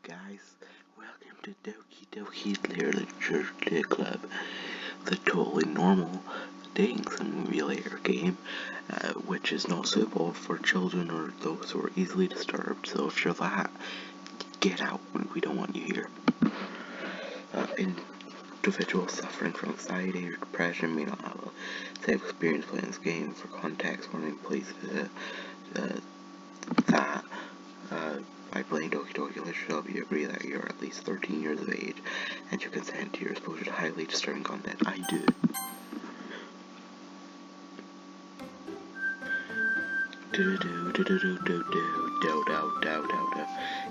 guys, welcome to Doki Doki Literature Club, the totally normal dating simulator game, which is not suitable for children or those who are easily disturbed. So if you're that, get out. We don't want you here. Individuals suffering from anxiety or depression may not have a safe experience playing this game. For context, when we play by playing Doki Doki Literature Club, you agree that you're at least 13 years of age and you consent to your exposure to highly disturbing content. I do.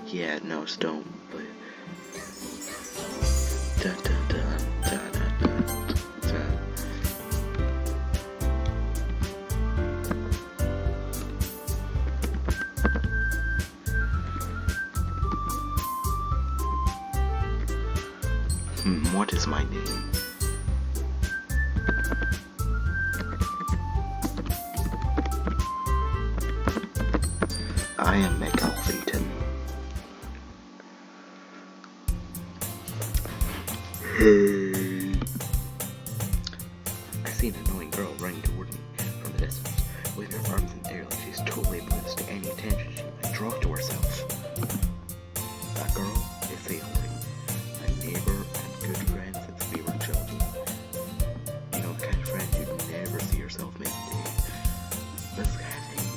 Yeah, no, it's don't. But what is my name? I am McAlphaton. Hey! I see an annoying girl running toward me from the distance, with her arms in the air like she's totally oblivious to any attention she might draw to herself. That girl is Theory, my neighbor and good friend since we were children. You know, the kind of friend you'd never see yourself making days. This kind of thing,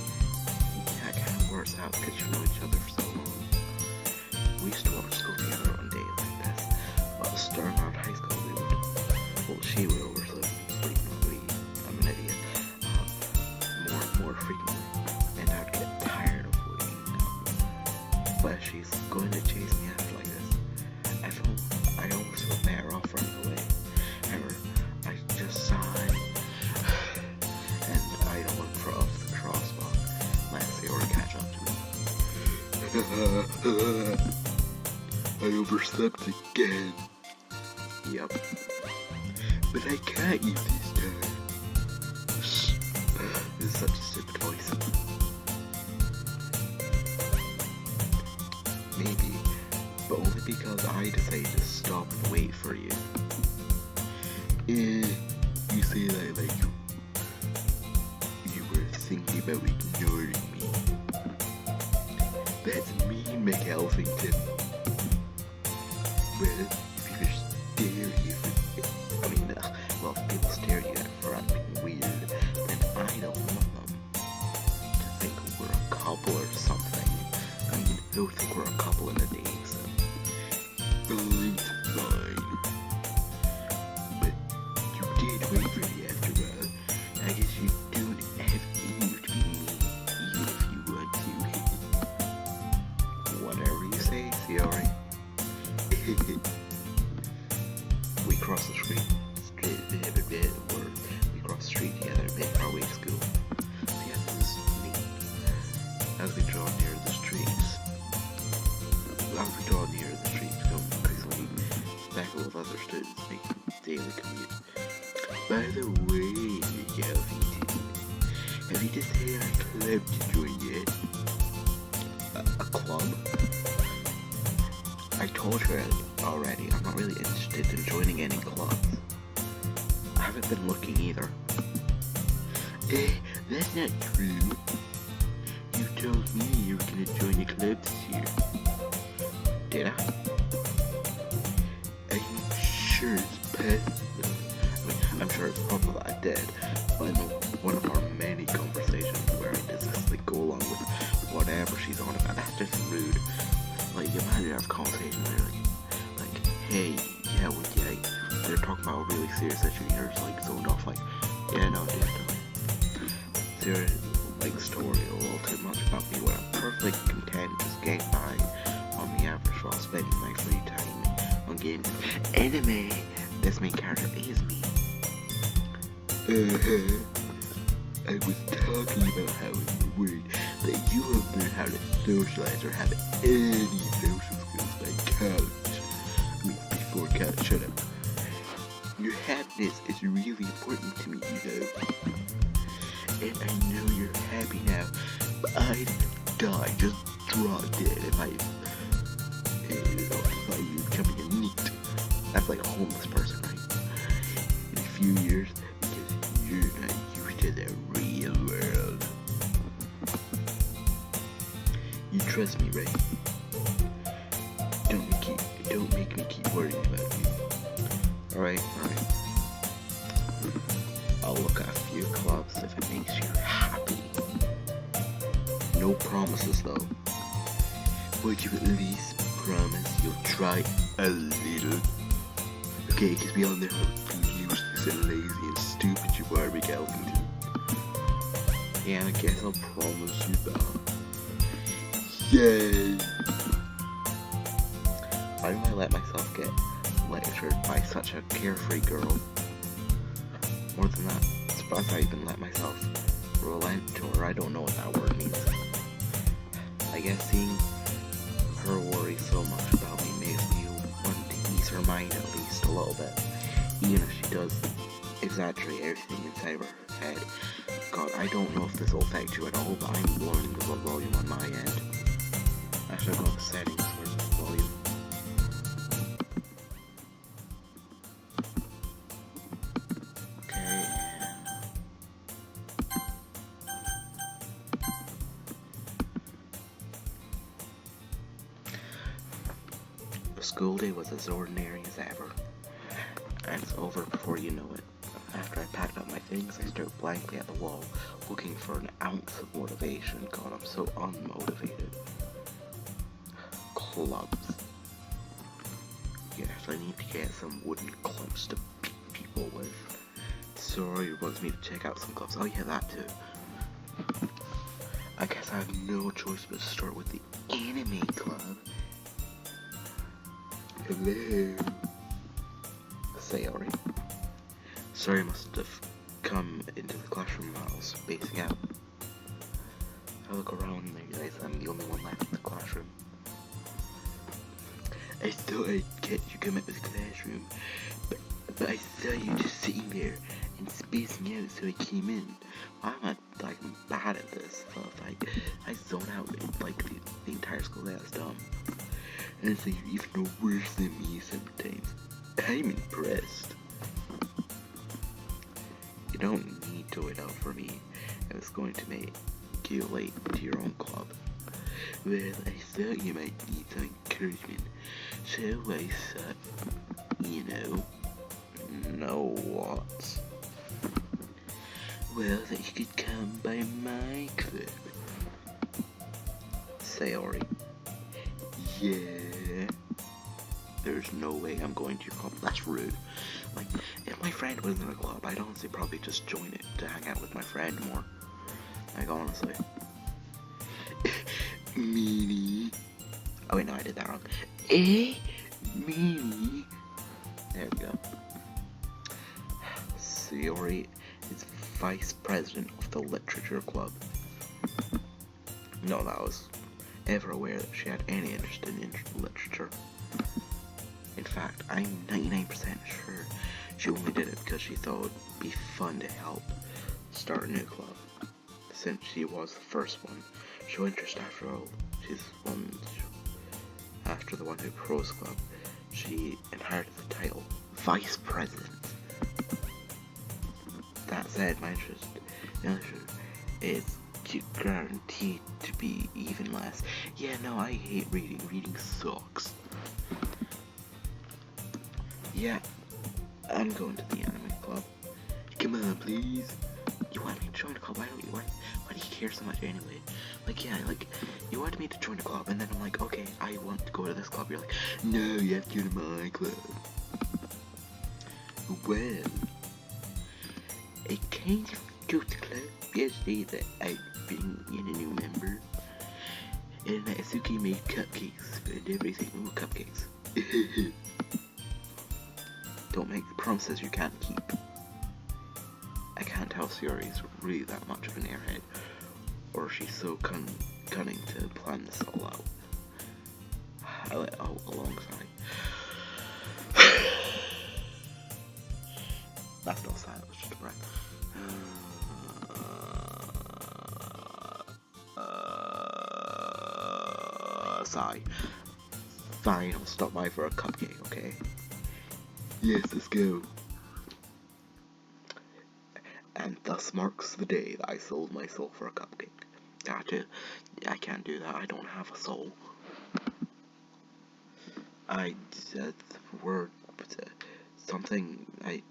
yeah, kind of works out because you know each other for so long. We used to walk to school together on days like this, but starting out high school we would, well, she would oversleep frequently, I'm an idiot, more and more frequently, and I'd get tired of waking up. But she's going to chase me after like this. I almost feel better off running away. However, I just sigh, and I don't look for off the crosswalk unless they already catch up to me. I overslept again. Yep. But I can't use this time. This is such a stupid voice. Maybe, but only because I decided to stop and wait for you. You say that like you were thinking about ignoring me. That's me, McAlphaton. Well, if you stare at you well, if people stare at you for acting weird, then I don't want them to think we're a couple or something. I mean, they'll think we're a couple in a day, so it's fine. But you did wait for me after all. I guess you don't have to be me, even if you want to. Whatever you say, Theory. We cross the street. We cross the street together and make our way to school. So yeah, this is neat. As we draw near the streets, become increasingly speckled with other students making daily commute. By the way, Galvington, have you decided on a club to join yet? A club? I told her already, I'm not really interested in joining any clubs. I haven't been looking either. That's not true. You told me you were gonna join a club this year. Did I? I'm sure it's possible. I'm sure it's probably that I did, but in one of our many conversations where I just go along with whatever she's on about, that's just rude. Like, imagine our conversation where like, hey, yeah, they're talking about a really serious issue, you're just like zoned off, like, yeah, no, definitely. They're like story a little too much about me when I'm perfectly content just getting by on the average while spending my free time on games. Anime, this main character is me. I was talking about how it's the word that you have learned how to socialize or have any social skills by college. Before college, shut up. Your happiness is really important to me, you know. And I know you're happy now, but I'd die, just drop dead if I thought you were becoming a neat. That's like a homeless person, right? In a few years, because you're not used to the real world. You trust me, right? Don't make me keep worrying about you. Alright. I'll look after your clubs if it makes you happy. No promises though. Would you at least promise you'll try a little? Okay, because we all know how useless and lazy and stupid you are, McAlpington. Yeah, I guess I'll promise you that. Yay! Why do I let myself get lectured by such a carefree girl? More than that, I'm surprised I even let myself relent to her. I don't know what that word means. I guess seeing her worry so much about me makes me want to ease her mind at least a little bit. Even if she does exaggerate everything inside of her head. God, I don't know if this will affect you at all, but I'm lowering the volume on my end. Actually, I've got the settings for the volume. School day was as ordinary as ever, and it's over before you know it. After I packed up my things, I stared blankly at the wall, looking for an ounce of motivation. God, I'm so unmotivated. Clubs. Yes, I need to get some wooden clubs to beat people with. Sorry wants me to check out some clubs. Oh yeah, that too. I guess I have no choice but to start with the anime club. Hello. Sayori. Sorry, must have come into the classroom while I was spacing out. I look around and I realize I'm the only one left in the classroom. I thought I'd catch you come out of the classroom, but I saw you just sitting there and spacing out, so I came in. I'm bad at this stuff. I zone out like the entire school. That's dumb. And so you're even worse than me sometimes. I'm impressed. You don't need to wait out for me. I was going to make you late to your own club. Well, I thought you might need some encouragement, so I thought, know what? Well, that you could come by my club. Sayori. Yeah. There's no way I'm going to your club. That's rude. Like, if my friend was in a club, I'd honestly probably just join it to hang out with my friend more. Like, honestly. Meanie. Oh wait, no, I did that wrong. Meanie. There we go. Sayori is vice president of the literature club. No, that was ever aware that she had any interest in literature. In fact, I'm 99% sure she only did it because she thought it would be fun to help start a new club. Since she was the first one, show interest after all. She's one after the one who pros club. She inherited the title Vice President. That said, my interest is guaranteed to be even less. Yeah, no, I hate reading. Reading sucks. Yeah, I'm going to the anime club. Come on, please. You want me to join a club? Why do you care so much anyway? Like, yeah, like, you wanted me to join a club, and then I'm like, okay, I want to go to this club. You're like, no, you have to go to my club. Well, I kind of go to club yesterday that I've been in a new member, and Asuki made cupcakes and everything. Ooh, cupcakes. Don't make promises you can't keep. I can't tell Sayori is really that much of an airhead, or she's so cunning to plan this all out. Alongside. That's not sad, it's just a breath. Sigh. Fine, I'll stop by for a cupcake, okay? Yes, let's go. And thus marks the day that I sold my soul for a cupcake. Gotcha. I can't do that, I don't have a soul. I said the word, something, I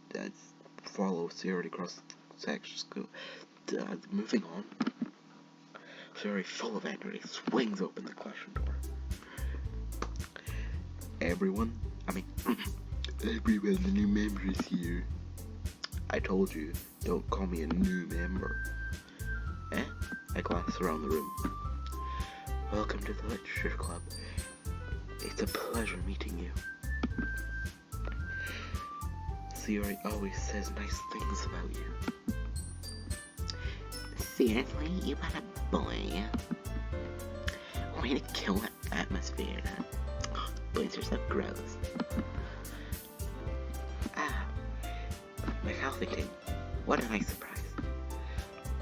follow Siri across section school. Moving on. Siri, full of energy, swings open the classroom door. Everyone, the new member is here. I told you, don't call me a new member. I glance around the room. Welcome to the Literature Club. It's a pleasure meeting you. Siri always says nice things about you. Seriously, you got a boy? Way to kill that atmosphere. Boys are so gross. McAlpington, what a nice surprise.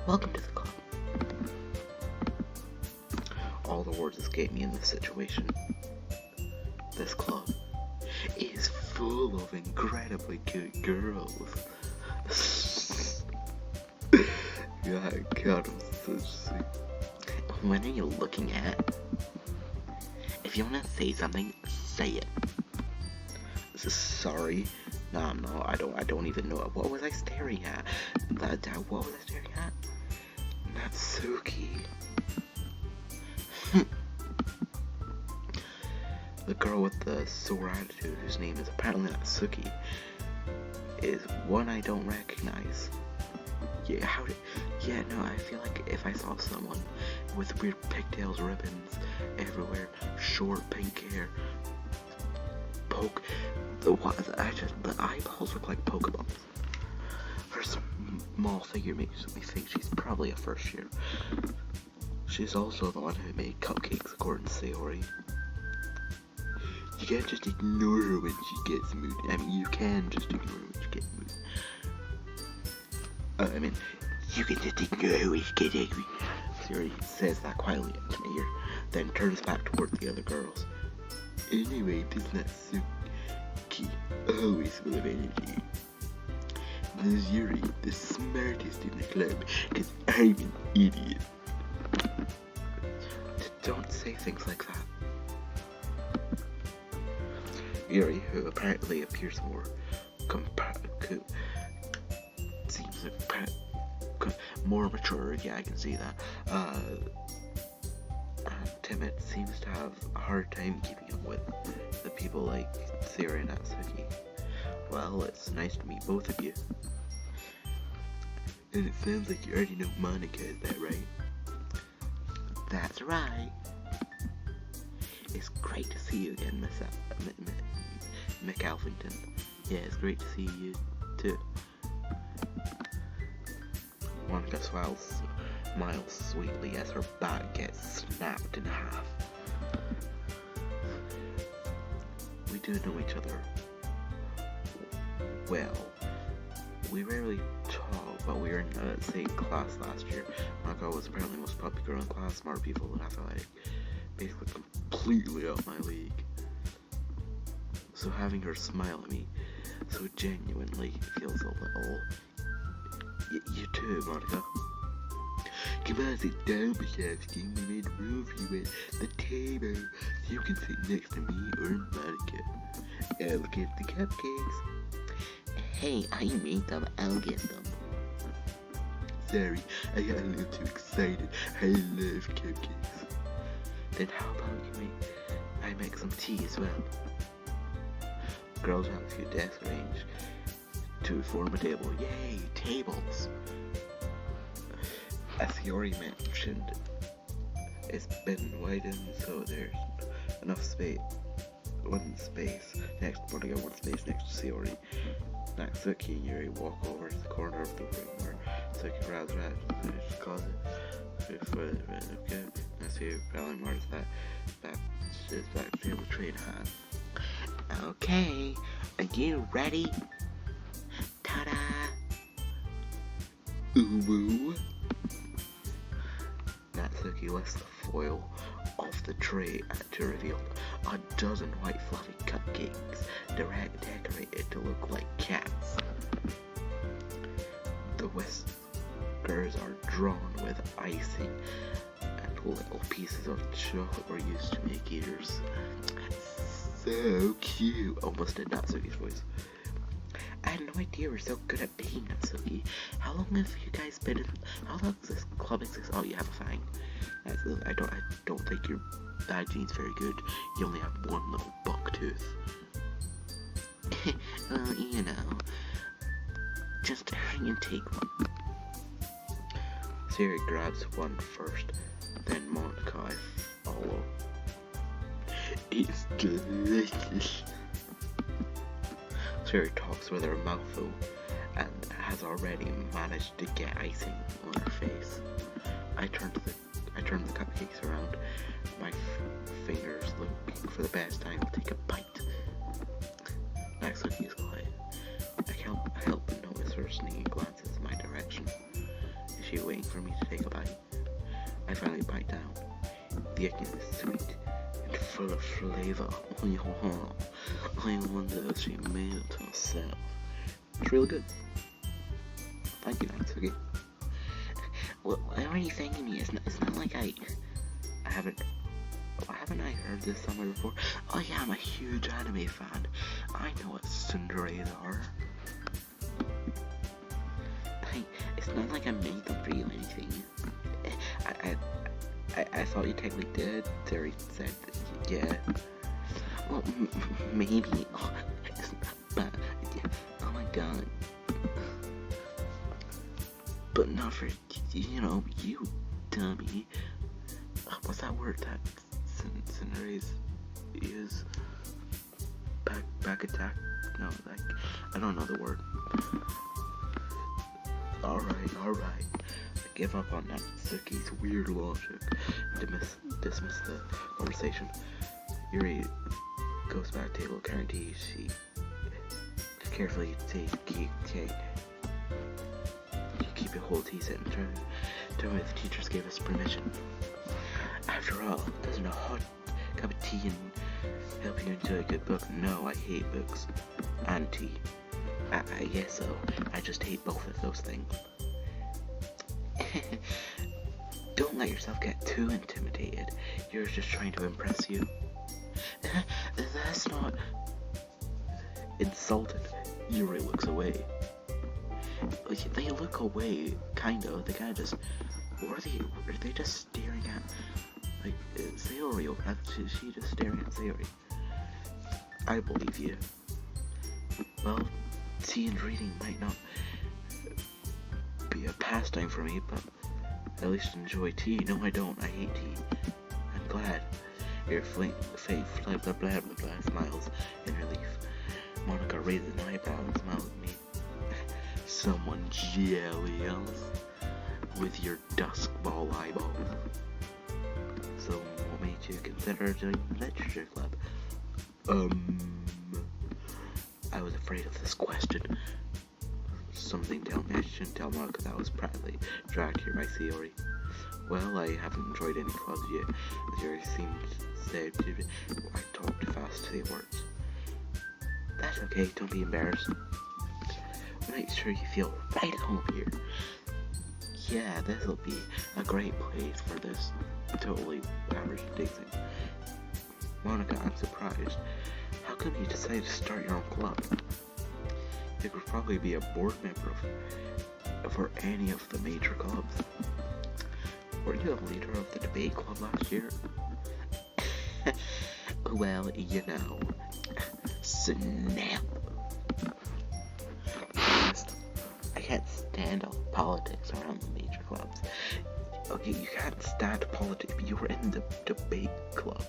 Welcome to the club. All the words escape me in this situation. This club is full of incredibly cute girls. God, I'm so sweet. What are you looking at? If you want to say something, say it. Sorry. No, I don't even know. What was I staring at? What was I staring at? Natsuki. The girl with the sore attitude, whose name is apparently Natsuki, is one I don't recognize. I feel like if I saw someone with weird pigtails, ribbons everywhere, short pink hair, the eyeballs look like Pokeballs. Her small figure makes me think she's probably a first year. She's also the one who made cupcakes, according to Sayori. You can't just ignore her when she gets moody. You can just ignore her when she gets moody. You can just ignore her when she gets angry. Sayori says that quietly in my ear, then turns back towards the other girls. Anyway, this Natsuki, always full of energy. This Yuri, the smartest in the club, because I'm an idiot. Don't say things like that. Yuri, who apparently appears more more mature, yeah, I can see that. Timid, seems to have a hard time keeping up with the people like Sayori and Natsuki. Well, it's nice to meet both of you. And it sounds like you already know Monica, is that right? That's right. It's great to see you again, Miss McAlpington. Yeah, it's great to see you too. Monica smiles sweetly as her back gets snapped in half. We do know each other well. We rarely talk, but we were in the same class last year. Monica was apparently the most popular girl in class, smart people in athletic, basically completely out my league. So having her smile at me so genuinely feels a little... You too, Monica. Come on, sit down, Bashevsky. We made room for you at the table. You can sit next to me or Monica. I'll get the cupcakes. Hey, I made them. I'll get them. Sorry, I got a little too excited. I love cupcakes. Then how about I make some tea as well? Girls have a few desks arranged to form a table. Yay, tables! As Sayori mentioned, it's been widened so there's enough space. One space next to Sayori. Natsuki and Yuri walk over to the corner of the room where Natsuki grabs her out and she calls it for the red of good. Natsuki probably marks that she's back to the trade hand. Okay, are you ready? Ta-da! Uwu! Natsuki lifts the foil off the the tray to reveal a dozen white fluffy cupcakes decorated to look like cats. The whiskers are drawn with icing, and little pieces of chocolate were used to make ears. So cute! Almost did Natsuki's voice. I had no idea we're so good at baking, Natsuki. How long have you guys been in? How long does this club exist? Oh, you have a fang. I don't think your hygiene's very good. You only have one little buck tooth. Well, you know, just hurry and take one. Siri grabs one first, then Monica follow. It's delicious. Siri talks with her mouth full and has already managed to get icing on her face. I turn the cupcakes around, my fingers looking for the best time to take a bite. Natsuki is quiet. I can't help but notice her sneaky glances in my direction. Is she waiting for me to take a bite? I finally bite down. The onion is sweet and full of flavor. I wonder if she made it herself. It's really good. Thank you, Natsuki. Well, why are you thanking me? It's not like haven't I heard this somewhere before? Oh yeah, I'm a huge anime fan. I know what tsundere are. Hey, it's not like I made them for you or anything. I thought you technically did. Terry said that, yeah. Well, maybe. Oh, it's not bad. Yeah. Oh my god. But not for, you, dummy. What's that word that Cinderella's use? Back attack? No, like, I don't know the word. Alright. I give up on Natsuki's weird logic and dismiss the conversation. Yuri goes back to the table carrying tea. She carefully takes cake. You keep your whole tea set and tell me the teachers gave us permission. After all, doesn't a hot cup of tea and help you enjoy a good book? No, I hate books and tea. I guess so. I just hate both of those things. Don't let yourself get too intimidated. You're just trying to impress you. That's not... Insulted, Yuri looks away. They look away, kind of. They kind of just... Or are they just staring at... Like, Sayori, or is she just staring at Sayori? I believe you. Well, tea and reading might not be a pastime for me, but at least enjoy tea. No, I don't. I hate tea. I'm glad. Your face, blah blah blah blah blah, smiles in relief. Monica raises an eyebrow and smiles at me. Someone jealous with your dusk ball eyeballs. So, what made you consider joining the literature club? I was afraid of this question. Something I shouldn't tell Monica that I was proudly dragged here by Sayori. Well, I haven't enjoyed any clubs yet. Sayori seemed said I talked too fast to say words. That's okay, don't be embarrassed. Make sure you feel right at home here. Yeah, this'll be a great place for this totally average dancing. Monica, I'm surprised. How come you decided to start your own club? You could probably be a board member for any of the major clubs. Were you a leader of the debate club last year? Well, snap. I can't stand all politics around the major clubs. Okay, you can't stand politics, but you were in the debate club.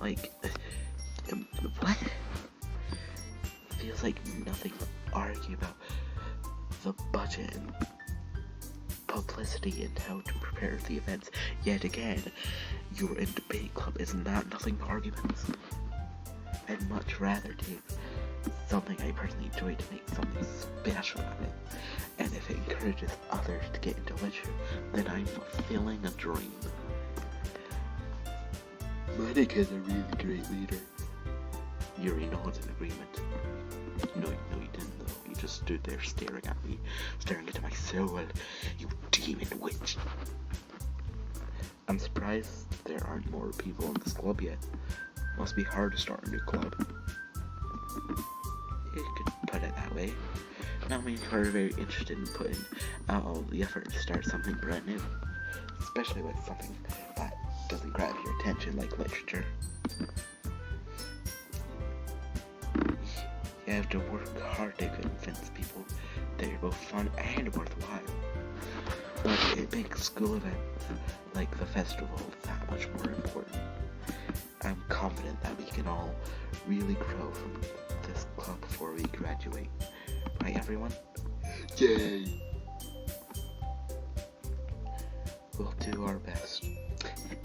Like, what? Feels like nothing but argue about the budget and publicity and how to prepare the events. Yet again, you're in debate club. Isn't that nothing but arguments? I'd much rather take something I personally enjoy to make something special of it. And if it encourages others to get into literature, then I'm fulfilling a dream. Manic is a really great leader. Yuri nods in agreement. No, you didn't though. You just stood there staring at me, staring into my soul, you demon witch. I'm surprised there aren't more people in this club yet. Must be hard to start a new club. You could put it that way. Not many people are very interested in putting out all the effort to start something brand new. Especially with something that doesn't grab your attention like literature. You have to work hard to convince people that you're both fun and worthwhile. But it makes school events like the festival that much more important. I'm confident that we can all really grow from this club before we graduate. Right, everyone? Yay! We'll do our best.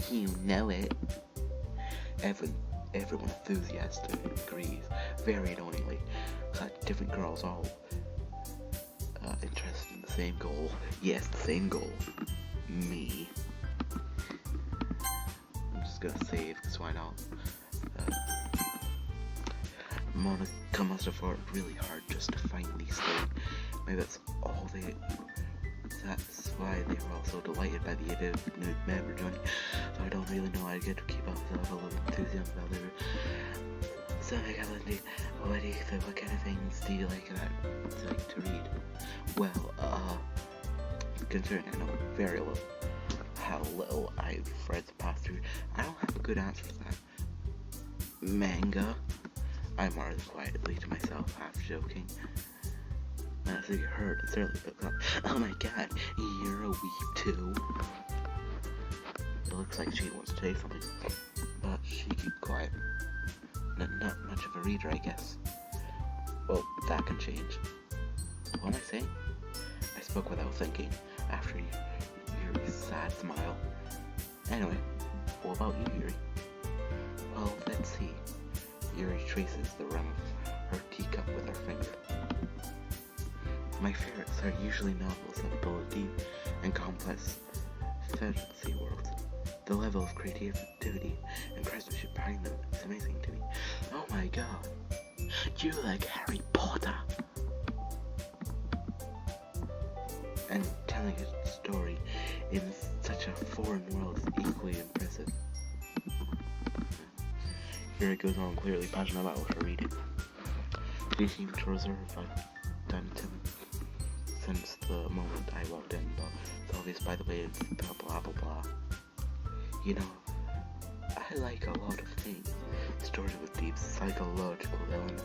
You know it. Everyone enthusiastically agrees, very annoyingly. Such different girls all interested in the same goal. Yes, the same goal. Me. I'm just gonna save, because why not? Monica must have fought really hard just to finally stay. Maybe that's why they were all so delighted by the idea of new member joining. So I don't really know how to get to keep up the level of enthusiasm about their. So I got what do you think? What kind of things do you like to read? Well, considering I know very little how little I've read the past through, I don't have a good answer for that. Manga. I marveled quietly to myself, half joking. As you heard, it's early book up. Oh my god, you're a weeb too. It looks like she wants to say something, but she kept quiet. Not much of a reader, I guess. Well, that can change. What am I saying? I spoke without thinking, after Yuri's sad smile. Anyway, what about you, Yuri? Well, let's see. Yuri traces the rim of her teacup with her finger. My favorites are usually novels that build a deep and complex fantasy world. The level of creativity and craftsmanship behind them is amazing to me. Oh my god, you like Harry Potter? And telling a story in such a foreign world is equally impressive. Here it goes on, clearly passionate about what her reading. She seems to reserve done since the moment I walked in, but it's obvious by the way it's blah blah blah. You know, I like a lot of things. Stories with deep psychological elements,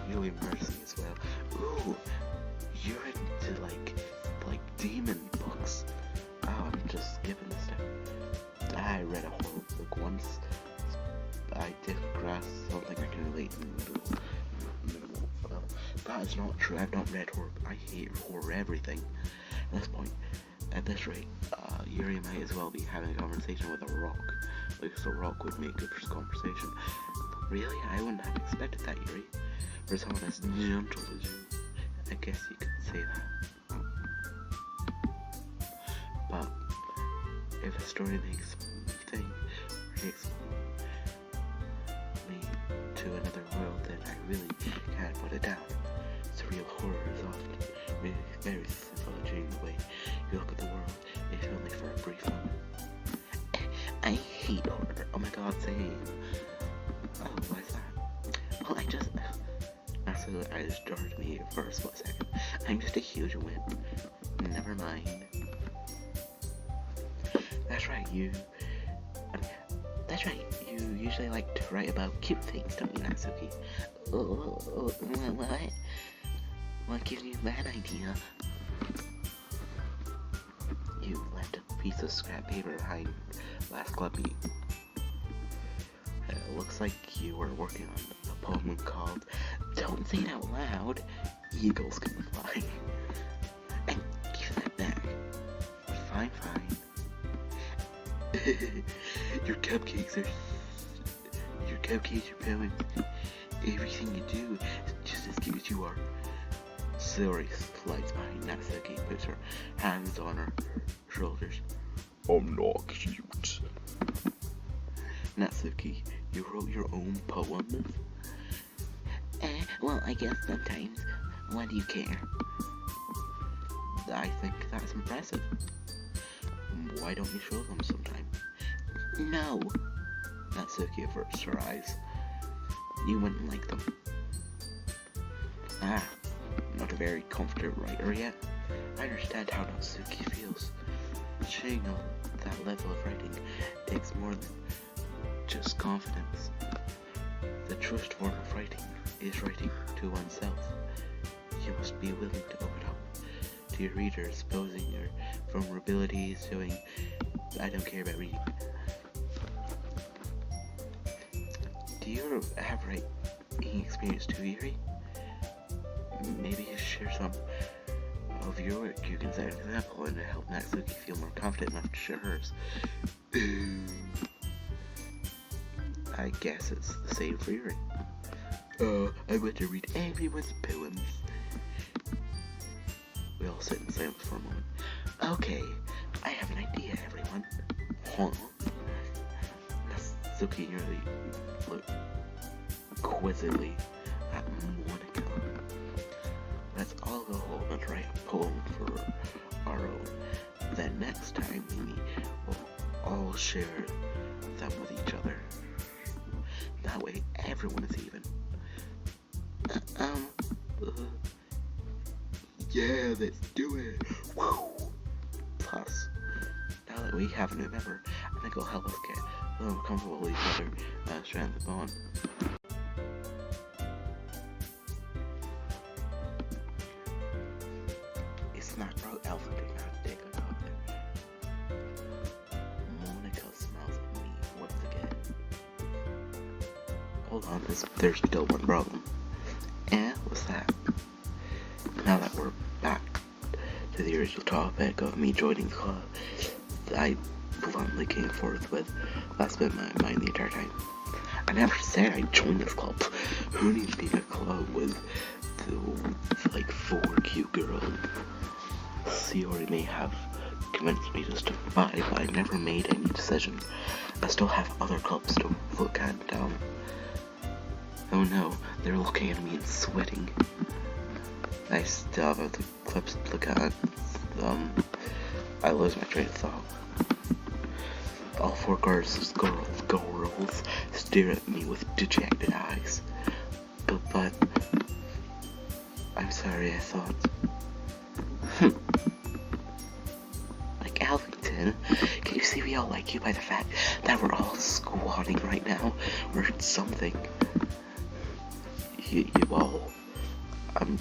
usually mercy as well. Ooh, you're into like demon books. Oh, I'm just skipping this stuff. I read a horror book once. I did grasp something I can relate to. Well, that is not true. I've not read horror. I hate horror everything. At this rate, Yuri might as well be having a conversation with a rock, because a rock would make good for conversation. Really? I wouldn't have expected that, Yuri. For someone as gentle as you, I guess you could say that. But if a story makes me think, or takes me to another world, then I really can't put it down. Surreal horror is often very suffocating the way you look at the world, if only for a brief moment. I hate horror. Oh my god, same. Oh, why is that? Well, I just started me for a split second. I'm just a huge wimp. Never mind. That's right, you usually like to write about cute things, don't you, Natsuki? What? What gives you that idea? You left a piece of scrap paper behind last club meeting. It looks like you were working on a poem called Don't Say It Out Loud, Eagles Can Fly. And give that back. Fine. Your cupcakes, your poems, everything you do is just as cute as you are. Saori slides behind Natsuki, puts her hands on her shoulders. I'm not cute. Natsuki, you wrote your own poems? Well, I guess sometimes. Why do you care? I think that's impressive. Why don't you show them sometime? No. Natsuki averts her eyes. You wouldn't like them. Ah, not a very confident writer yet. I understand how Natsuki feels. Sharing that level of writing takes more than just confidence. The truest form of writing is writing to oneself. You must be willing to open up to your readers, posing your vulnerabilities, showing I don't care about reading. Do you have writing experience too, Yuri? Maybe you share some of your work. You can set an example and help Natsuki feel more confident enough to share hers. I guess it's the same for Yuri. I want to read everyone's poems. We all sit in silence for a moment. Okay, I have an idea, everyone. Huh? Natsuki and Yuri look quizzically at Monica. Let's all go home and write a poem for our own. Then next time we meet, we'll all share them with each other. That way everyone is even. Yeah, let's do it. Woo. Plus, now that we have a new member, I think it'll help us get a little more comfortable with each other and strengthen the bond. It's not wrote Alpha did not dig it up there. Monica smiles at me once again. Hold on, there's still one problem. What's that? Now that we're back to the original topic of me joining the club, I bluntly came forth with, that's been my mind the entire time. I never said I joined this club. Who needs to be in a club with like 4 cute girls? Sayori may have convinced me just to buy, but I never made any decision. I still have other clubs to look at down. Oh no, they're looking at me and sweating. I still have other clips to look at. I lose my train of thought. All 4 girls stare at me with dejected eyes. But I'm sorry, I thought. Like Alvington, can you see we all like you by the fact that we're all squatting right now, or something? You all, I'm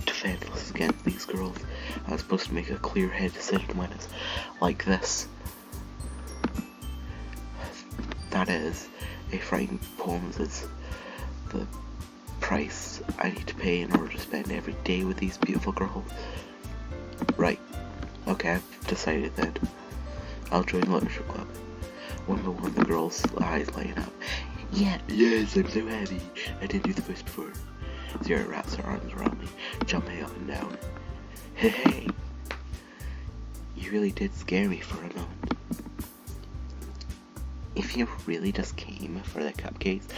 defenseless against these girls. I was supposed to make a clear-headed decision when it's like this. That is, if writing poems is the price I need to pay in order to spend every day with these beautiful girls. Right. Okay, I've decided that I'll join the literature club. One by one, the girls' eyes light up. Yeah, yes, I'm so happy. I didn't do the voice before. Zero wraps her arms around me, jumping up and down. Hey, you really did scare me for a moment. If you really just came for the cupcakes,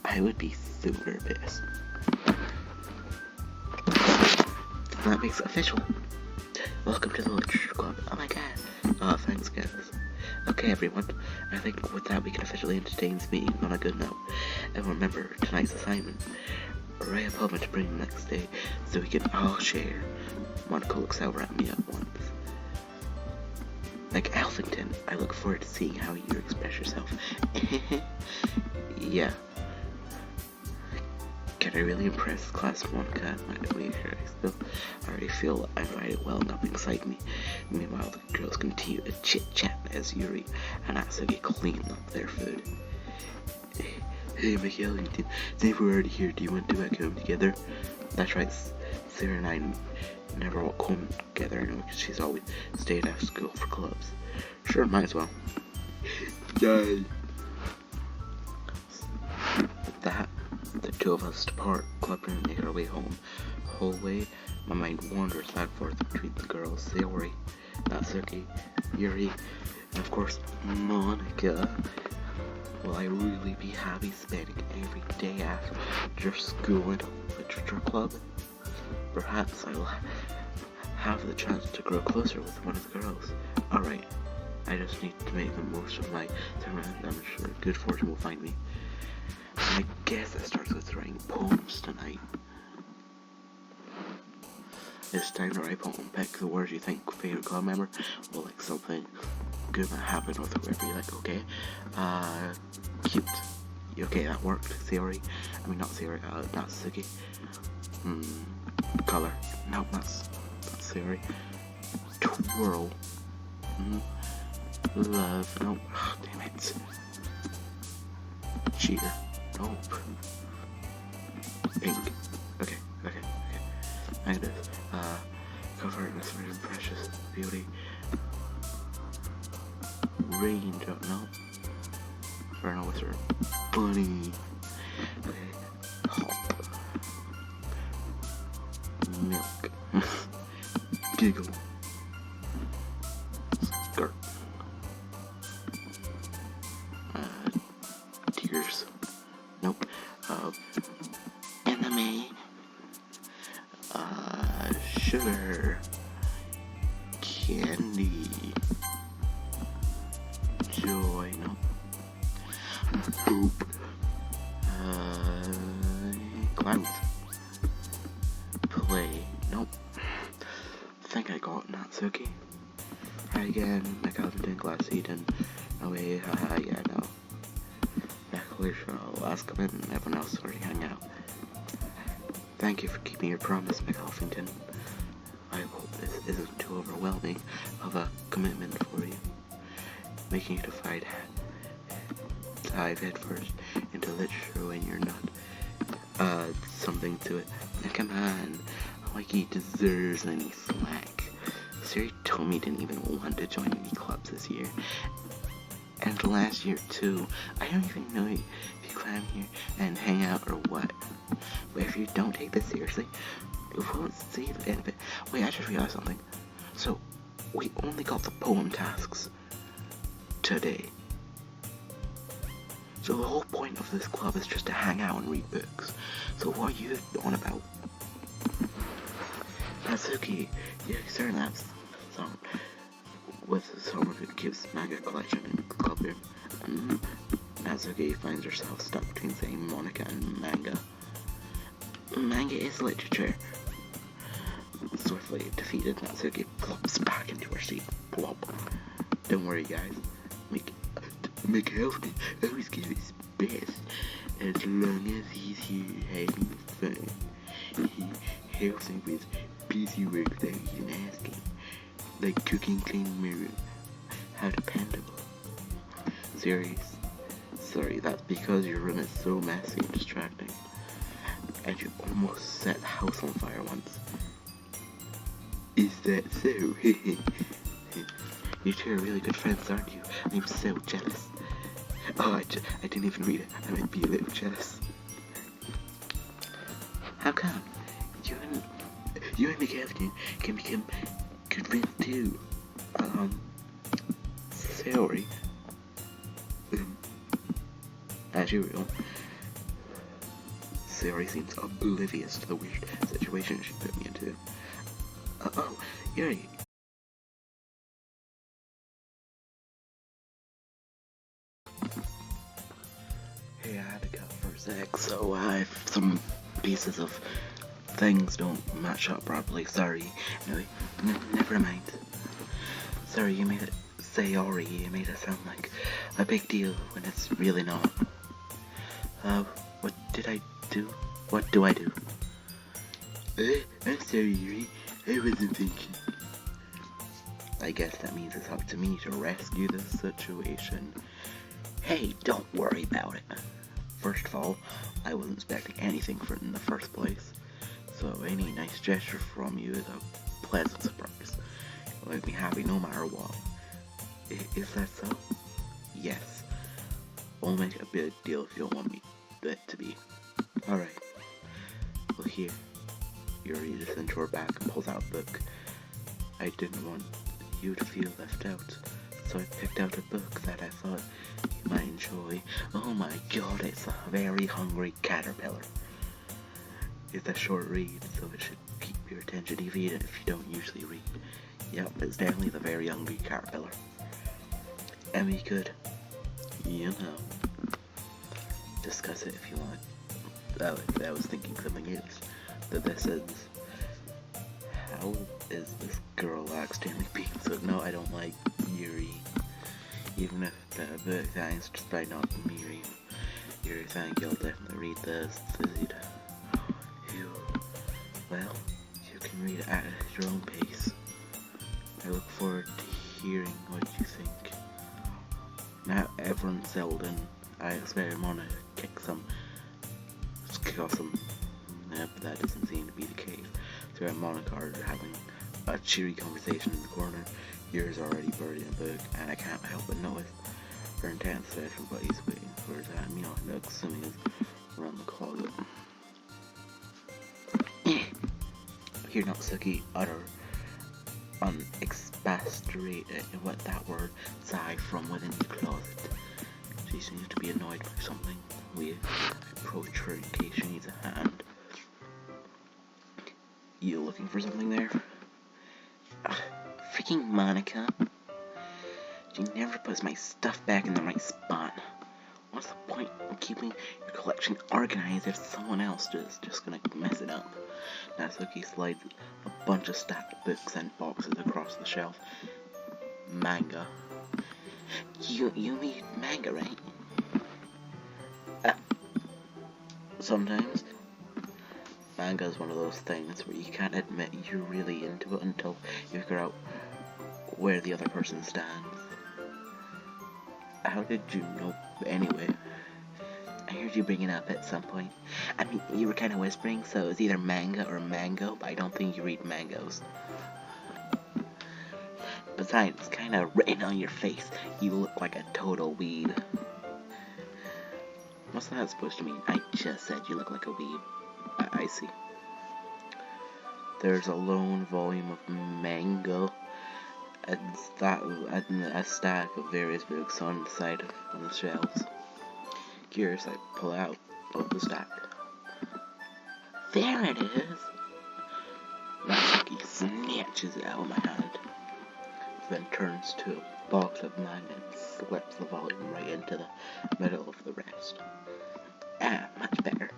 I would be super pissed. That makes it official. Welcome to the literature club. Oh my god. Oh, thanks guys. Okay everyone, I think with that we can officially entertain this meeting on a good note. And remember tonight's assignment. Write a poem to bring the next day so we can all share. Monica looks over at me at once. Like Alvington, I look forward to seeing how you express yourself. Yeah. Can I really impress class, Monica? I already feel I'm invited welling up inside me. Meanwhile, the girls continue to chit-chat as Yuri and Atsugi clean up their food. Hey, Alvington, since we're already here, do you want to do a home together? That's right, Sarah and I never walk home together anymore because she's always stayed after school for clubs. Sure, might as well. Yay! With that, the two of us depart club room and make our way home. The whole way, my mind wanders back and forth between the girls, Sayori, Natsuki, Yuri, and of course, Monica. will I really be happy spending every day after school in a literature club? Perhaps I will have the chance to grow closer with one of the girls. Alright, I just need to make the most of my time, and I'm sure good fortune will find me. I guess it starts with writing poems tonight. It's time to write a poem. Pick the words you think favorite club member will like something good that happened with whoever you like, okay? Cute. Okay, that worked. Theory. I mean, not theory, not Suki. Color. No, that's theory. Twirl. Love. Nope. Oh, damn it. Cheater. Nope. Pink. Okay. Negative. Cover in this random precious beauty. Rain. Don't know. Vernal Wizard. Bunny. Okay. Hop. Milk. Giggle. Skirt. Tears. Nope. Enemy. Sugar. Candy. Joy. Nope. Poop. Clouds. Play. Nope. Think I got Natsuki. Hi again, McAlpin, Glass Eden. Away, haha, yeah, no. Luckily, I'll ask him and everyone else already hang out. Thank you for keeping your promise, McAlpington. I hope this isn't too overwhelming of a commitment for you, making you dive headfirst into literature when you're not something to it. Now come on, like he deserves any slack. Siri told me he didn't even want to join any clubs this year. And last year too. I don't even know if you climb here and hang out or what. But if you don't take this seriously, you won't see the end of it. Wait, I just realized something. So, we only got the poem tasks today. So the whole point of this club is just to hang out and read books. So what are you on about? Natsuki, you certainly have some with someone who keeps manga collection in the club room. Natsuki finds herself stuck between saying Monica and manga. Manga is literature. Swiftly defeated, Natsuki plops back into her seat. Plop. Don't worry, guys. McAlpin always gives his best as long as he's here having fun. He helps me with busy work without even asking, like cooking, cleaning my room. How dependable. Sorry, that's because your room is so messy and distracting. And you almost set the house on fire once. Is that so? You two are really good friends, aren't you? I'm so jealous. Oh, I didn't even read it. I might be a little jealous. How come? You and McAlpin can become good friends too. Sorry. As usual, Sari seems oblivious to the weird situation she put me into. Oh, Yuri. Hey, I had to cut for a sec, so some pieces of things don't match up properly. Sorry. Anyway, never mind. Sorry, you made it say Ori. You made it sound like a big deal when it's really not. What did I do? What do I do? I'm sorry, Yuri. I wasn't thinking. I guess that means it's up to me to rescue the situation. Hey, don't worry about it. First of all, I wasn't expecting anything from it in the first place, so any nice gesture from you is a pleasant surprise. It'll make me happy no matter what. Is that so? Yes. I'll make a big deal if you don't want me that to be. Alright. Well, here. Yuri just into her back and pulls out a book. I didn't want you to feel left out, so I picked out a book that I thought you might enjoy. Oh my god, it's a very hungry caterpillar. It's a short read, so it should keep your attention even if you don't usually read. Yep, it's definitely the very hungry caterpillar. And we could, you know, discuss it if you want. I was thinking something else. That this is, how is this girl accidentally being so, no, I don't like Yuri. Even if the book thanks just by not Miri. Yuri, thank you, I'll definitely read this. Well, you can read it at your own pace. I look forward to hearing what you think. Now, everyone Selden, I expect him on to kick off some, but that doesn't seem to be the case. So and Monica are having a cheery conversation in the corner. Yours already buried in a book, and I can't help but notice her intense expression, but he's waiting for his meal, and assuming is around the closet. Hear Natsuki utter expostulate what that word sigh from within the closet. She seems to be annoyed by something. We approach her in case she needs a hand. You looking for something there? Freaking Monica. She never puts my stuff back in the right spot. What's the point in keeping your collection organized if someone else is just gonna mess it up? Natsuki slides a bunch of stacked books and boxes across the shelf. Manga. You read manga, right? Sometimes. Manga is one of those things where you can't admit you're really into it until you figure out where the other person stands. How did you know anyway? I heard you bring it up at some point. I mean, you were kind of whispering, so it's either manga or mango, but I don't think you read mangoes. Besides, it's kind of written on your face. You look like a total weeb. What's that supposed to mean? I just said you look like a weeb. I see. There's a lone volume of manga and a stack of various books on the side of the shelves. Curious, I pull out of the stack. There it is! Natsuki snatches it out of my hand, then turns to a box of manga and slips the volume right into the middle of the rest. Much better.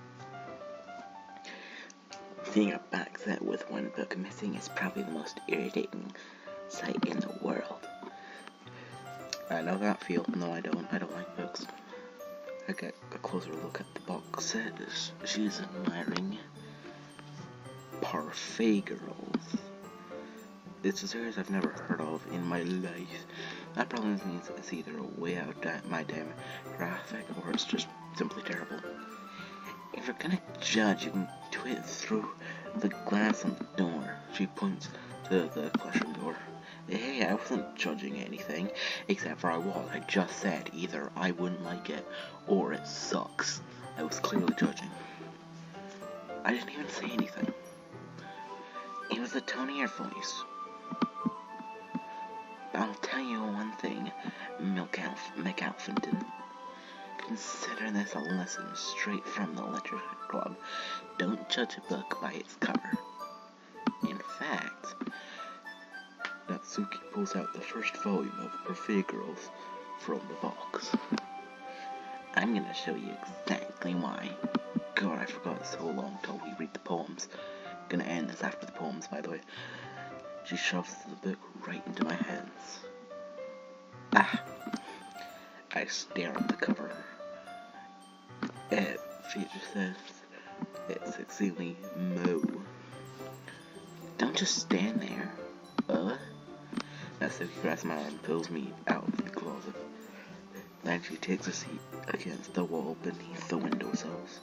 Seeing a box set with one book missing is probably the most irritating sight in the world. I know that feel. No, I don't. I don't like books. I get a closer look at the box set. She's admiring Parfait Girls. It's a series I've never heard of in my life. That probably means it's either a way out my demographic or it's just simply terrible. If you're gonna judge, you can do it through the glass on the door. She points to the classroom door. Hey, I wasn't judging anything, except for I just said either I wouldn't like it or it sucks. I was clearly judging. I didn't even say anything. It was the tone of your voice. I'll tell you one thing, McAlphinton. Consider this a lesson straight from the Literature Club. Don't judge a book by its cover. In fact, Natsuki pulls out the first volume of Parfait Girls from the box. I'm gonna show you exactly why. God, I forgot so long till we read the poems. Gonna end this after the poems, by the way. She shoves the book right into my hands. I stare at the cover. It features says it's exceedingly Mo. Don't just stand there. Natsuki grabs my arm and pulls me out of the closet. Then she takes a seat against the wall beneath the windowsills.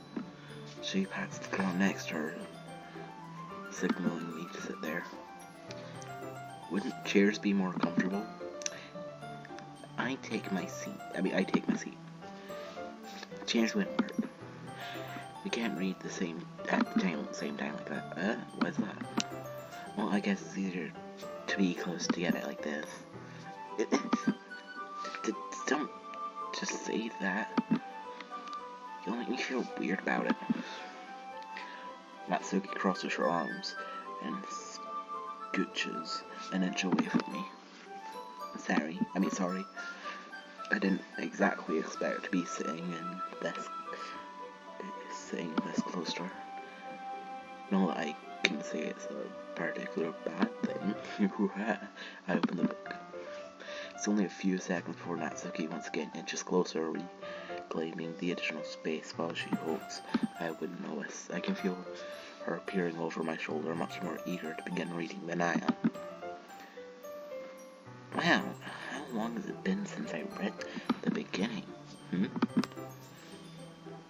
She pats the girl next to her, signaling me to sit there. Wouldn't chairs be more comfortable? I take my seat. Chairs wouldn't work. We can't read at the same time like that. What's that? Well, I guess it's easier to be close together like this. Don't just say that. You'll make me feel weird about it. Natsuki crosses her arms and scooches an inch away from me. Sorry. I didn't exactly expect to be sitting this close to her. No, I can say it's a particular bad thing. I open the book. It's only a few seconds before Natsuki once again inches closer, reclaiming the additional space while she hopes I wouldn't notice. I can feel her peering over my shoulder, much more eager to begin reading than I am. Wow, how long has it been since I read the beginning?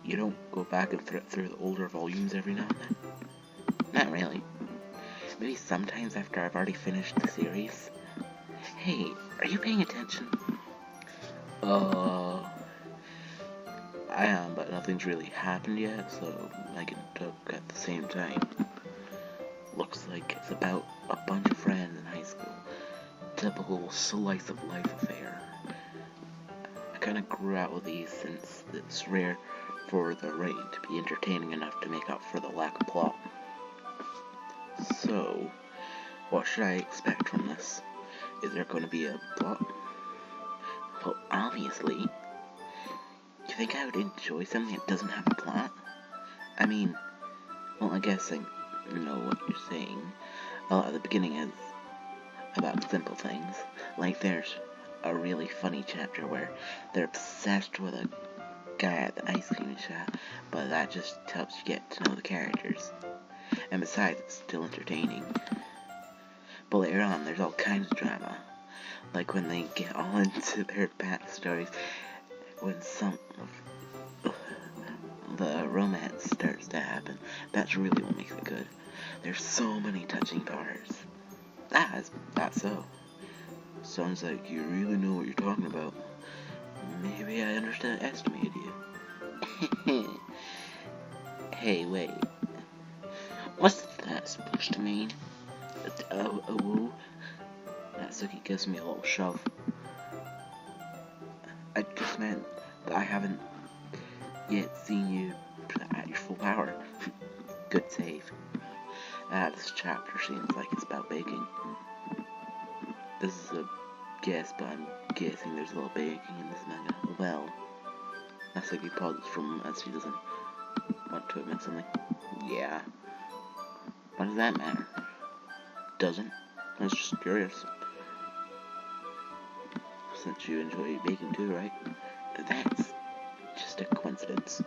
You don't go back and through the older volumes every now and then? Not really. Maybe sometimes after I've already finished the series. Hey, are you paying attention? I am, but nothing's really happened yet, so I can talk at the same time. Looks like it's about a bunch of friends in high school. Typical slice of life affair. I kinda grew out of these since it's rare for the rain to be entertaining enough to make up for the lack of plot. So, what should I expect from this? Is there going to be a plot? Well, obviously. You think I would enjoy something that doesn't have a plot? I mean, well, I guess I know what you're saying. A lot of the beginning is about simple things. Like there's a really funny chapter where they're obsessed with a guy at the ice cream shop, but that just helps you get to know the characters. And besides, it's still entertaining. But later on, there's all kinds of drama. Like when they get all into their backstories, when some of the romance starts to happen. That's really what makes it good. There's so many touching parts. That's so. Sounds like you really know what you're talking about. Maybe I underestimated you. Hey, wait. What's that supposed to mean? A woo? Natsuki gives me a little shove. I just meant that I haven't yet seen you at your full power. Good save. This chapter seems like it's about baking. This is a guess, but I'm guessing there's a little baking in this manga. Well, Natsuki pauses for a moment as she doesn't want to admit something. Yeah. What does that matter? Doesn't. I was just curious. Since you enjoy baking too, right? That's just a coincidence.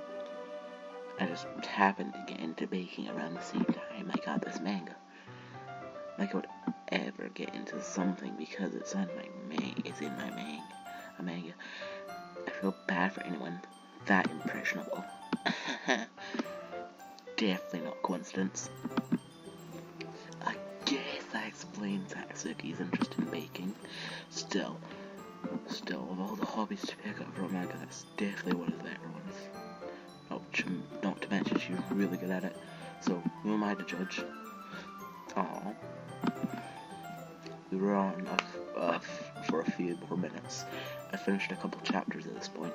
I just happened to get into baking around the same time I got this manga. Like I would ever get into something because it's in my manga. I feel bad for anyone that impressionable. Definitely not coincidence. I guess that explains Natsuki's interest in baking. Still, of all the hobbies to pick up from a manga, that's definitely one of the better ones. Not to mention she's really good at it, so who am I to judge? Aww. We were on for a few more minutes. I finished a couple chapters at this point.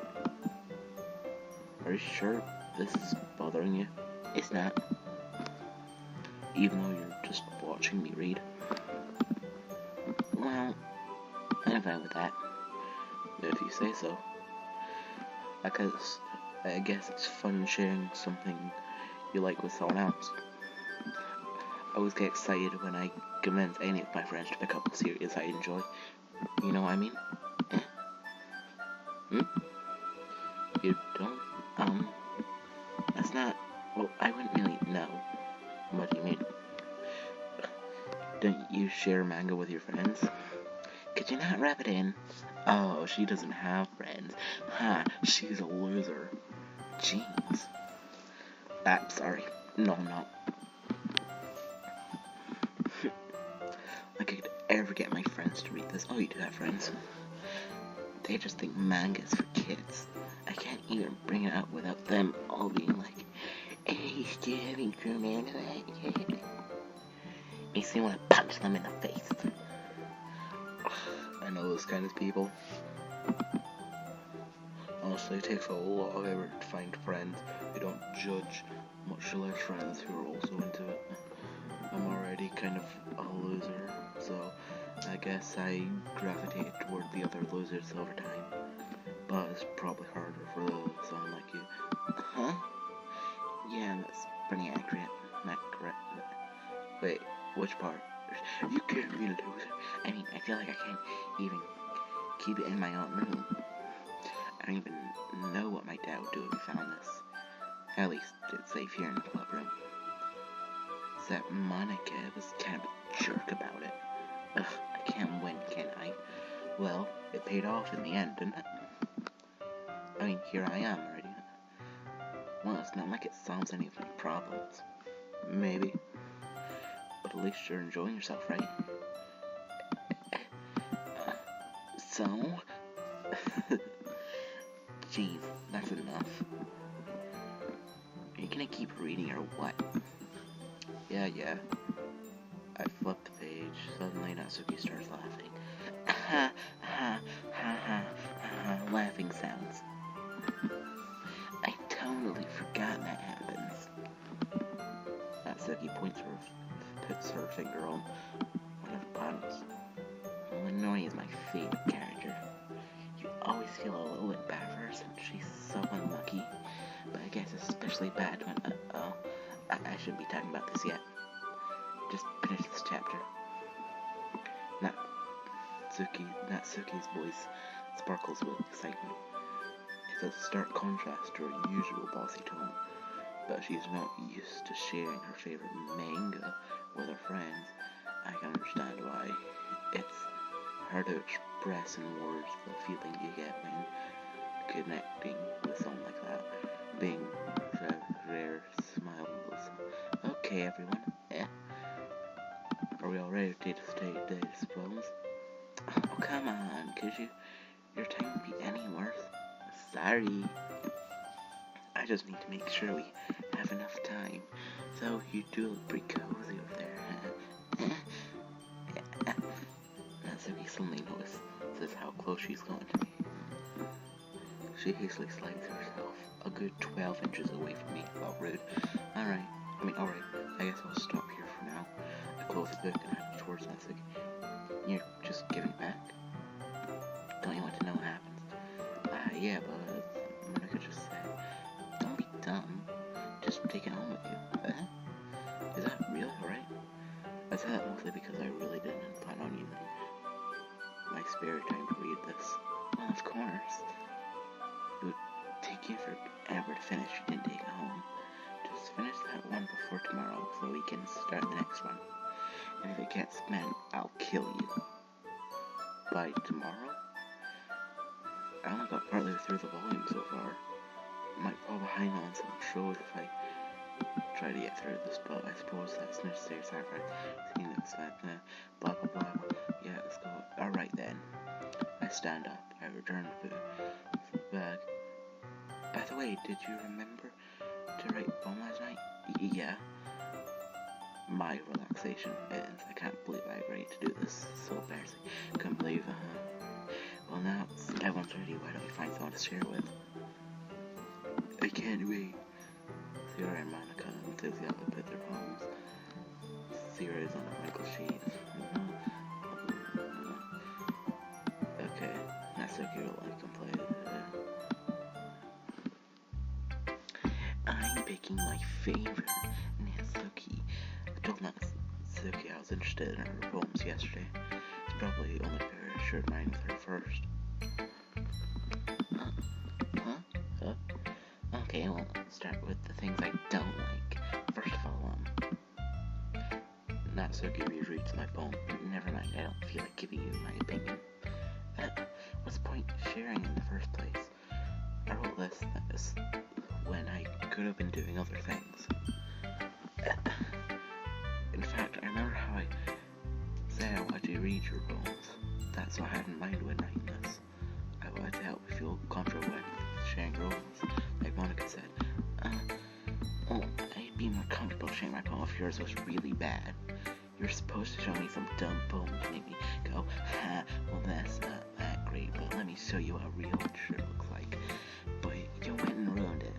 Are you sure this is bothering you? It's not. Even though you're just watching me read? Well, I'm fine with that. If you say so. Because I guess it's fun sharing something you like with someone else. I always get excited when I convince any of my friends to pick up a series I enjoy. You know what I mean? You don't? That's not... Well, I wouldn't really know. What do you mean? Don't you share manga with your friends? Could you not wrap it in? Oh, she doesn't have friends. Ha, she's a loser. Jeez. Sorry. No, I'm not. I could ever get my friends to read this. Oh, you do have friends. They just think manga's for kids. I can't even bring it up without them all being like, hey, you still having true manga? Makes me want to punch them in the face. I know those kind of people. Honestly, it takes a lot of effort to find friends who don't judge, much less friends who are also into it. I'm already kind of a loser, so I guess I gravitated toward the other losers over time. But it's probably harder for someone like you. Huh? Yeah, that's pretty accurate. Not correct. Wait, which part? You can't be a loser. I mean, I feel like I can't even keep it in my own room. I don't even know what my dad would do if he found this. At least it's safe here in the club room. That Monica was kind of a jerk about it. Ugh, I can't win, can I? Well, it paid off in the end, didn't it? I mean, here I am already. Well, it's not like it solves any of my problems. Maybe. But at least you're enjoying yourself, right? So? Jeez, that's enough. Are you gonna keep reading or what? Yeah. I flipped the page. Suddenly, Natsuki starts laughing. Ha ha ha ha ha, laughing sounds. I totally forgot that happens. Natsuki puts her finger on one of the buttons. Lenore is my favorite character. You always feel a little bit bad for her since she's so unlucky. But I guess it's especially bad when, I shouldn't be talking about this yet. Just finish this chapter. Natsuki's voice sparkles with excitement. It's a stark contrast to her usual bossy tone, but she's not used to sharing her favorite manga with her friends. I can understand why. It's hard to express in words the feeling you get when connecting with someone like that. Being a rare smile. Okay, everyone. Are we all ready to stay today, I suppose? Oh, come on, could your time be any worse? Sorry. I just need to make sure we have enough time. So, you do look pretty cozy over there, huh? Natsuki suddenly notices how close she's going to me. She hastily slides herself a good 12 inches away from me. Oh, rude. Alright. I guess I'll stop here for now. I close the book and head towards Natsuki. You're just giving back? Don't you want to know what happens? Yeah, but Monica just said, don't be dumb. Just take it home with you. Is that really alright? I said that mostly because I really didn't plan on using my spare time to read this. Well, of course. It would take you forever to finish. You didn't take it home. Just finish that one before tomorrow so we can start the next one. And if it gets spent, I'll kill you. By tomorrow? I only got partly through the volume so far. Might fall behind on some shows if I try to get through this, but I suppose that's necessary sacrifice. Seeing that blah blah blah. Yeah, let's go. Alright then. I stand up. I return to the bag. By the way, did you remember to write a poem last night? Yeah. My relaxation ends. I can't believe I agreed to do this. So embarrassing. Couldn't believe well, now everyone's ready. Why don't we find someone to share it with? I can't wait. Sierra and Monica enthusiastically put their poems. Sierra is on a Michael sheet. Okay, Natsuki will like and play. I'm picking my favorite Natsuki. I told Natsuki I was interested in her poems yesterday. It's probably only fair I shared mine with her first. Huh? Okay, well, let's start with the things I don't like. First of all, Natsuki rereads my poem. Never mind, I don't feel like giving you my opinion. What's the point of sharing in the first place? I wrote this when I could have been doing other things. In fact, I remember how I said I wanted to read your poems. That's what I had in mind when writing this. I wanted to help you feel comfortable with sharing your poems, like Monica said. I'd be more comfortable sharing my poem if yours was really bad. You're supposed to show me some dumb poem to make me go, well that's not that great, but let me show you what real literature looks like. You went and ruined it.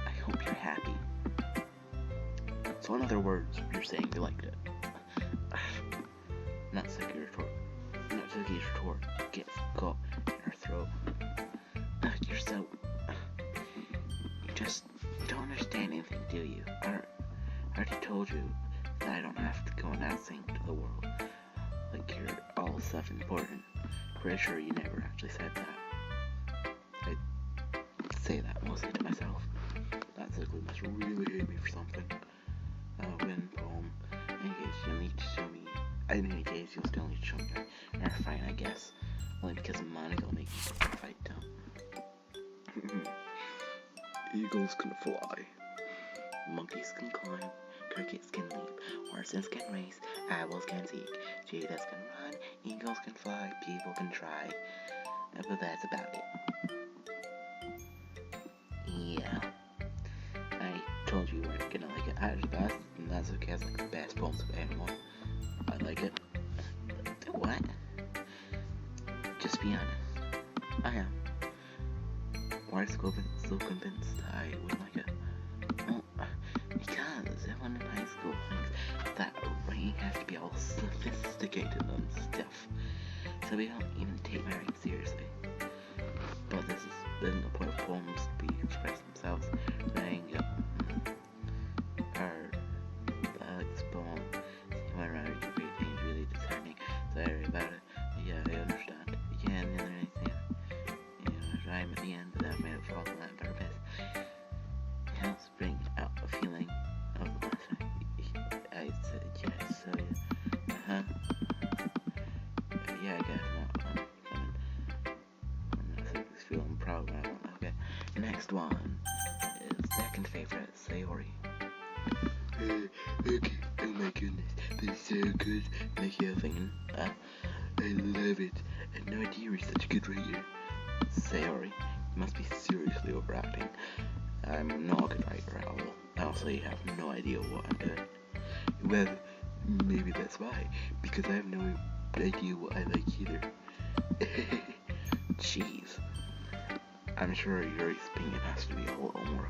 I hope you're happy. So in other words, you're saying you liked it. Not sick of your retort. Not sick of your retort. Gets caught in her throat. You're so... You don't understand anything, do you? I already told you that I don't have to go announcing to the world like you're all self-important. Pretty sure you never actually said that. I say that mostly to myself. That Ziggler must really hate me for something. Win poem. In any case, you'll need to show me. In any case, you'll still need to show me your fight, I guess. Only because Monica will make you fight down. Eagles can fly. Monkeys can climb. Crickets can leap. Horses can race. Owls can seek. Cheetahs can run. Eagles can fly. People can try. But that's about it. Yeah. I told you you weren't gonna like it. I was the best, and that's okay. It's like the best poems of anyone. I like it. What? Just be honest. I am. Why are you so convinced I would like it? Well, because everyone in high school thinks that writing has to be all sophisticated and stuff. So we don't even take my writing seriously. But this is then the point of poems to be express themselves. Writing Alex poem. When writing everything is really discerning. Sorry about it. Yeah, I understand. Yeah, and the other thing, rhyme at the end, but that made it fall on purpose. It helps bring out a feeling of the lesson. I said yes, so yeah. Yeah, I guess not. I'm feeling proud when I want. Okay, next one is second favorite, Sayori. Okay, oh my goodness, this is so good. Like you're thinking, I love it. I had no idea you were such a good writer. Sayori, you must be seriously overacting. I'm not a good writer at all. I also have no idea what I'm doing. Well, maybe that's why, because I have no idea what I like either. Jeez. I'm sure your opinion has to be a little more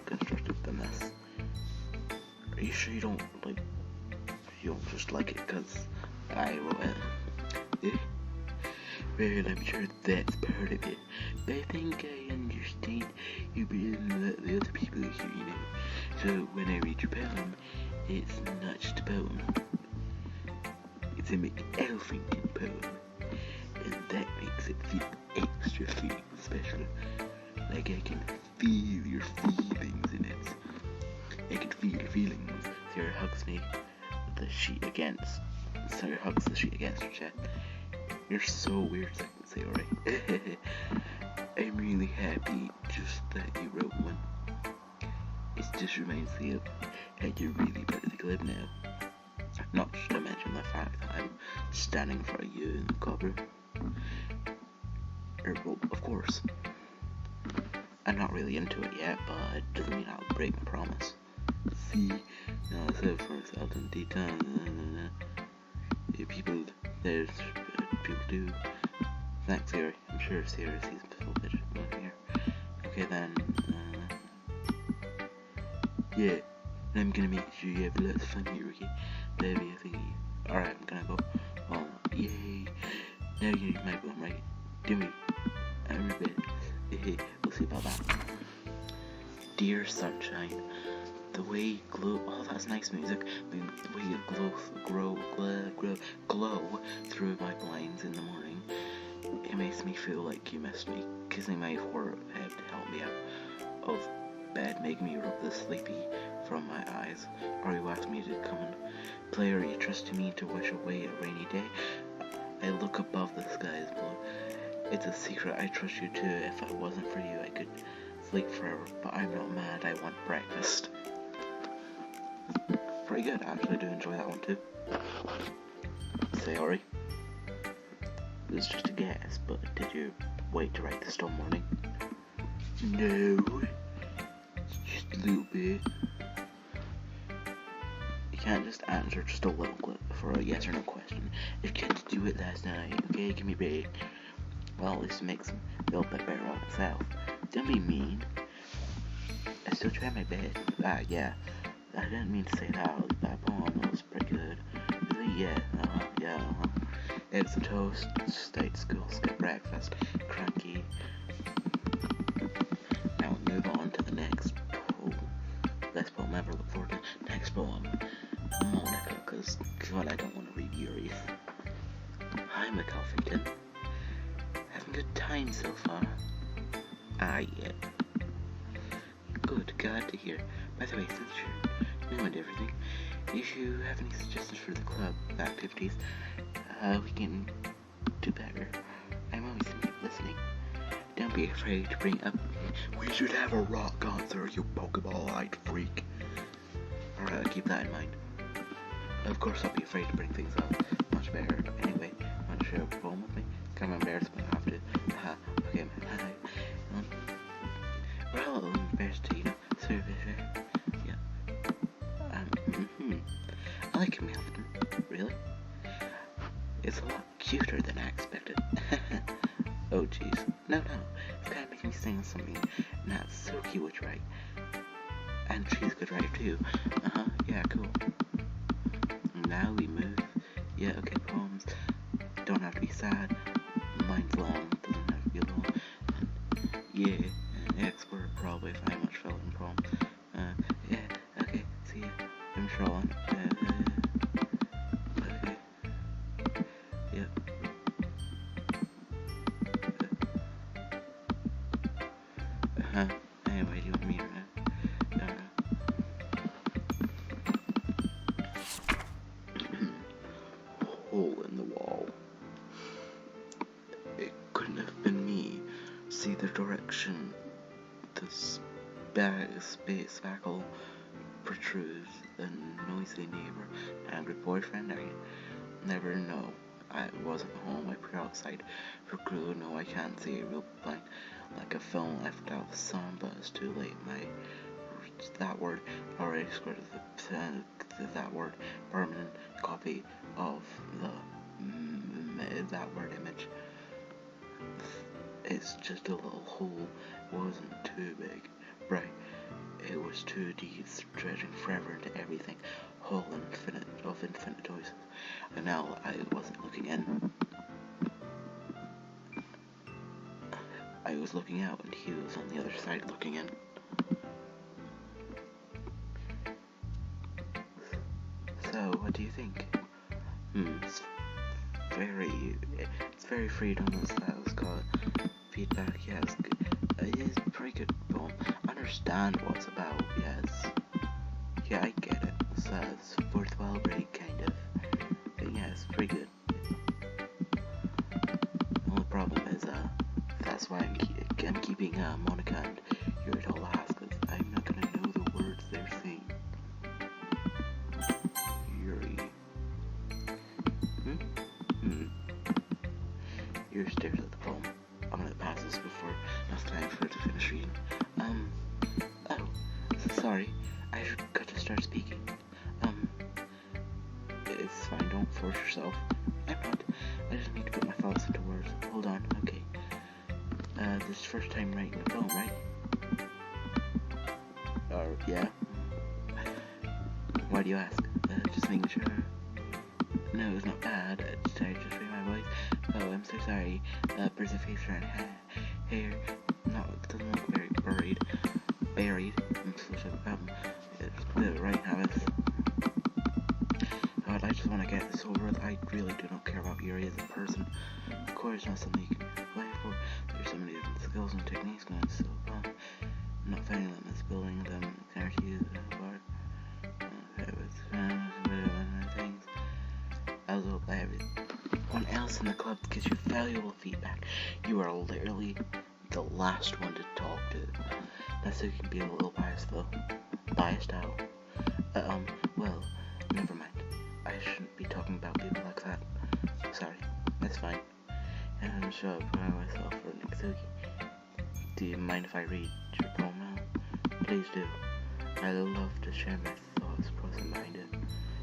constructive than this. Are you sure you don't just like it because I wrote it? Well, I'm sure that's part of it, but I think I understand you better than the other people here, So when I read your poem, it's not just a poem. It's a McElfington poem, and that makes it feel extra special. Like I can feel your feelings in it. I can feel your feelings. Sarah hugs the sheet against her chest. You're so weird, Sayori. I'm really happy just that you wrote one. It just reminds me of how you're really part of the club now. Not just to mention the fact that I'm standing in front of you in the cover. Well, of course. I'm not really into it yet, but it doesn't mean I'll break my promise. See, I said for myself in detail. People do. Thanks, Siri. I'm sure Siri sees the full picture here. Okay, then. Yeah. And I'm gonna make sure you have lots of fun here, okay? Baby, I think you. Alright, I'm gonna go. Yay. Now you need my poem, right? Do me. Everybody. Hey, we'll see about that. Dear Sunshine. The way you glow, oh that's nice music, the way you glow through my blinds in the morning, it makes me feel like you missed me, kissing my forehead to help me out of bed, making me rub the sleepy from my eyes, or you ask me to come and play, or you trust me to wish away a rainy day. I look above the skies blue, it's a secret, I trust you too. If it wasn't for you I could sleep forever, but I'm not mad, I want breakfast. Pretty good, I actually do enjoy that one too. Sayori. It was just a guess, but did you wait to write this till morning? No. Just a little bit. You can't just answer just a little bit for a yes or no question. You couldn't do it last night, okay? Give me a break. Well, at least it makes me feel a bit better about myself. Don't be mean. I still try my best. Yeah. I didn't mean to say that. That poem was pretty good. Yeah, It's a toast, state school, skip breakfast, cranky. Now we'll move on to the next poem. Best poem ever, look forward to. Next poem, Monica, because God, I don't want to read Yuri's. Hi, McCuffington. Having a good time so far? Yeah. Good, glad to hear. By the way, since you're new and everything, if you have any suggestions for the club activities, we can do better. I'm always listening. Don't be afraid to bring up. We should have a rock concert, you Pokeball-eyed freak. Alright, I'll keep that in mind. Of course, I'll be afraid to bring things up. Much better. Anyway, want to share a poem with me? Kind of embarrassed, but I have to. Okay, hi. We're all embarrassed to, service, right? Yeah. I like him often. Really? It's a lot cuter than I expected. Oh, jeez. No. It's kind of making me sing something. And that's so cute, right? And she's a good writer, too. Yeah, cool. Now we move. Yeah, okay, poems. Don't have to be sad. Mine's long. Doesn't have to be long. Yeah, expert probably if I much felt in poems. Yeah, okay, see ya. I'm trolling. Okay. Yep. Anyway, do you want me to hole in the wall. It couldn't have been me. See the direction the space spackle protrudes, the noisy neighbor, angry boyfriend. I never know. I wasn't home. I put outside for glue. No, I can't see a real blind, like a film left out of sun, but it's too late. That word already scored that word permanent copy of that word image. It's just a little hole. It wasn't too big, right? It was too deep, stretching forever into everything. Hole of infinite choices. And now I wasn't looking in. I was looking out, and he was on the other side looking in. So, what do you think? It's very freedom, as that was called. Feedback, yes. It is a pretty good poem. Understand what it's about, yes. Yeah, I get it. It's worthwhile read, kind of. But yeah, it's pretty good. The only problem is, that's why I'm keeping Monica and Yuri to last, because I'm not gonna know the words they're saying. Yuri. Yuri stares at the poem. I'm gonna pass this before it's time for it to finish reading. Sorry, I got to start speaking. It's fine, don't force yourself. I'm not. I just need to put my thoughts into words. Hold on, okay. This is first time writing a poem, right? Yeah. Why do you ask? Just making sure. No, it's not bad. Sorry, just read my voice. Oh, I'm so sorry. Birds of face around hair. No, it doesn't look very buried. I'm such the right habits. God, I just want to get this over with. I really do not care about Yuri as a person. Of course, not something you can play for. There's so many different skills and techniques going so far. I'm not finding them as building them. Guarantee you that part. Things. I was by everyone else in the club gives you valuable feedback. You are literally the last one to talk to. That's so you can be a little biased though. Biased out. Well, never mind. I shouldn't be talking about people like that. Sorry, that's fine. And I'm sure I'll put on myself for Nixuki. Do you mind if I read your poem now? Please do. I love to share my thoughts, process behind it.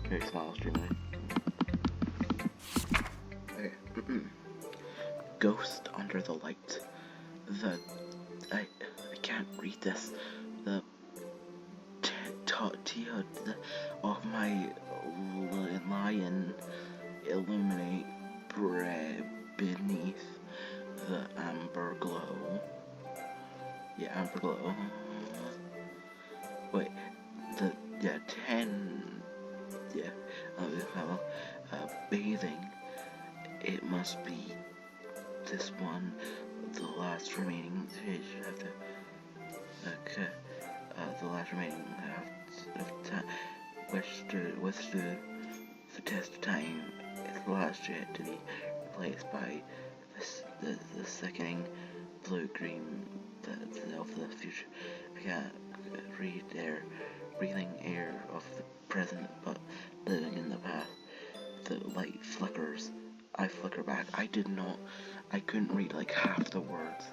Very small, dreamily. Okay. Ghost under the light. can't read this. The tear of my lion illuminate beneath the amber glow. Yeah, amber glow. Wait, 10. Yeah, bathing. It must be this one, the last remaining page after. Okay, the last remaining half of time, which withstood the test of time, is the last yet to be replaced by the sickening blue-green of the future. I can't read air, breathing air of the present, but living in the past. The light flickers. I flicker back. I couldn't read like half the words.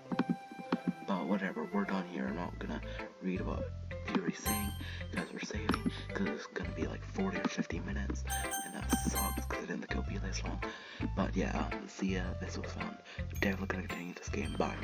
But whatever, we're done here. I'm not gonna read what Fury's saying, because we're saving, because it's gonna be like 40 or 50 minutes, and that sucks, because I didn't think it would be this long. But yeah, see ya, this was fun. Definitely gonna continue this game, bye.